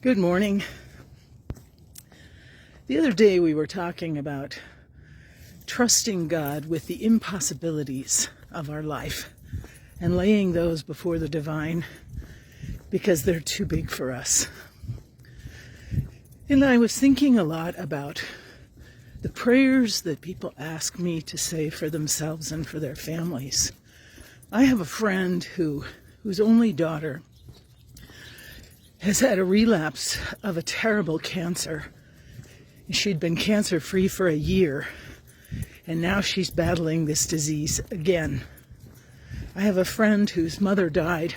Good morning. The other day we were talking about trusting God with the impossibilities of our life and laying those before the divine because they're too big for us. And I was thinking a lot about the prayers that people ask me to say for themselves and for their families. I have a friend whose only daughter has had a relapse of a terrible cancer. She'd been cancer-free for a year, and now she's battling this disease again. I have a friend whose mother died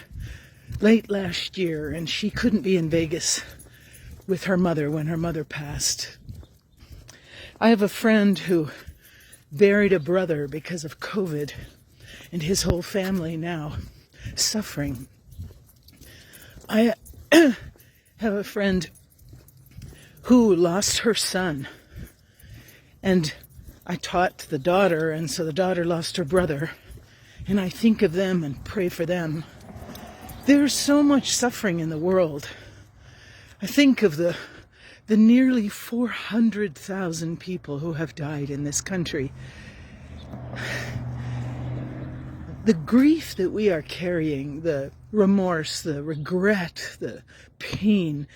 late last year, and she couldn't be in Vegas with her mother when her mother passed. I have a friend who buried a brother because of COVID, and his whole family now suffering. I have a friend who lost her son, and I taught the daughter, and so the daughter lost her brother, and I think of them and pray for them. There's so much suffering in the world. I think of the nearly 400,000 people who have died in this country. The grief that we are carrying, the remorse, the regret, the pain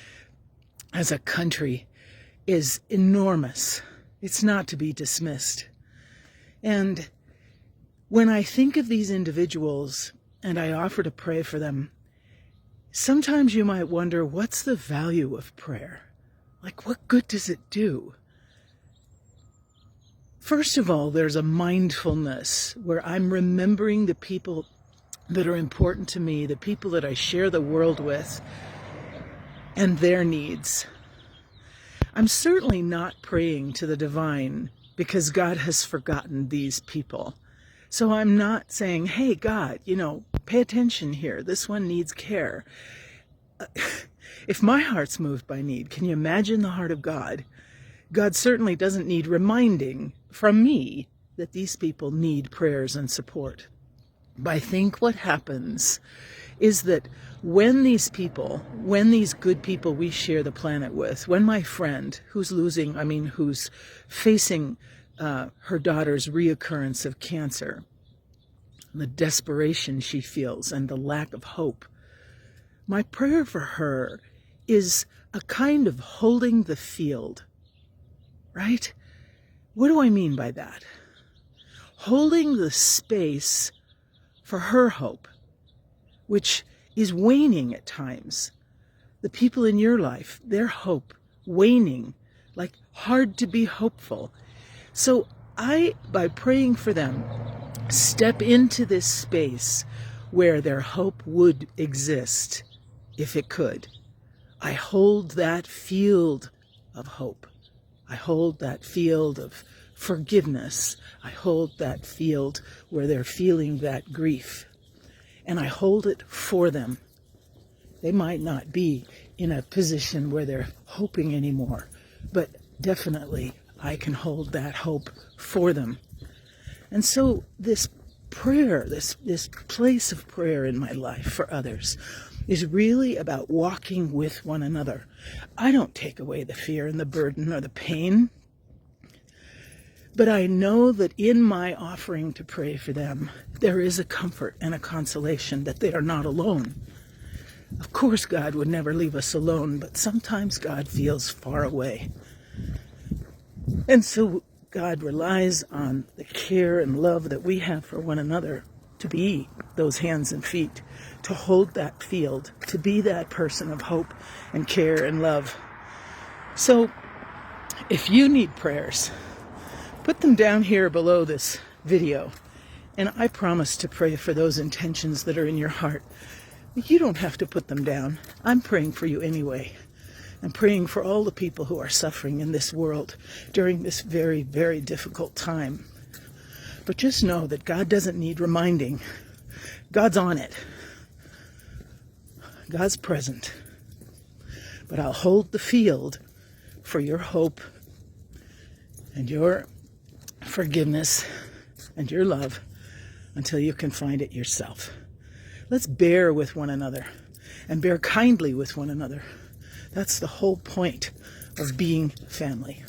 as a country is enormous. It's not to be dismissed. And when I think of these individuals and I offer to pray for them, sometimes you might wonder, what's the value of prayer? Like, what good does it do? First of all, there's a mindfulness where I'm remembering the people that are important to me, the people that I share the world with, and their needs. I'm certainly not praying to the divine because God has forgotten these people. So I'm not saying, hey, God, pay attention here. This one needs care. If my heart's moved by need, can you imagine the heart of God? God certainly doesn't need reminding from me that these people need prayers and support. But I think what happens is that when these good people we share the planet with, when my friend who's facing her daughter's reoccurrence of cancer, the desperation she feels and the lack of hope, my prayer for her is a kind of holding the field, right? What do I mean by that? Holding the space for her hope, which is waning at times. The people in your life, their hope waning, like hard to be hopeful. So by praying for them, step into this space where their hope would exist if it could. I hold that field of hope. I hold that field of forgiveness. I hold that field where they're feeling that grief. And I hold it for them. They might not be in a position where they're hoping anymore, but definitely I can hold that hope for them. And so this prayer, this place of prayer in my life for others is really about walking with one another. I don't take away the fear and the burden or the pain, but I know that in my offering to pray for them, there is a comfort and a consolation that they are not alone. Of course, God would never leave us alone, but sometimes God feels far away. And so God relies on the care and love that we have for one another to be those hands and feet, to hold that field, to be that person of hope and care and love. So if you need prayers, put them down here below this video, and I promise to pray for those intentions that are in your heart. You don't have to put them down. I'm praying for you anyway. I'm praying for all the people who are suffering in this world during this very, very difficult time. But just know that God doesn't need reminding. God's on it. God's present. But I'll hold the field for your hope and your forgiveness and your love until you can find it yourself. Let's bear with one another and bear kindly with one another. That's the whole point of being family.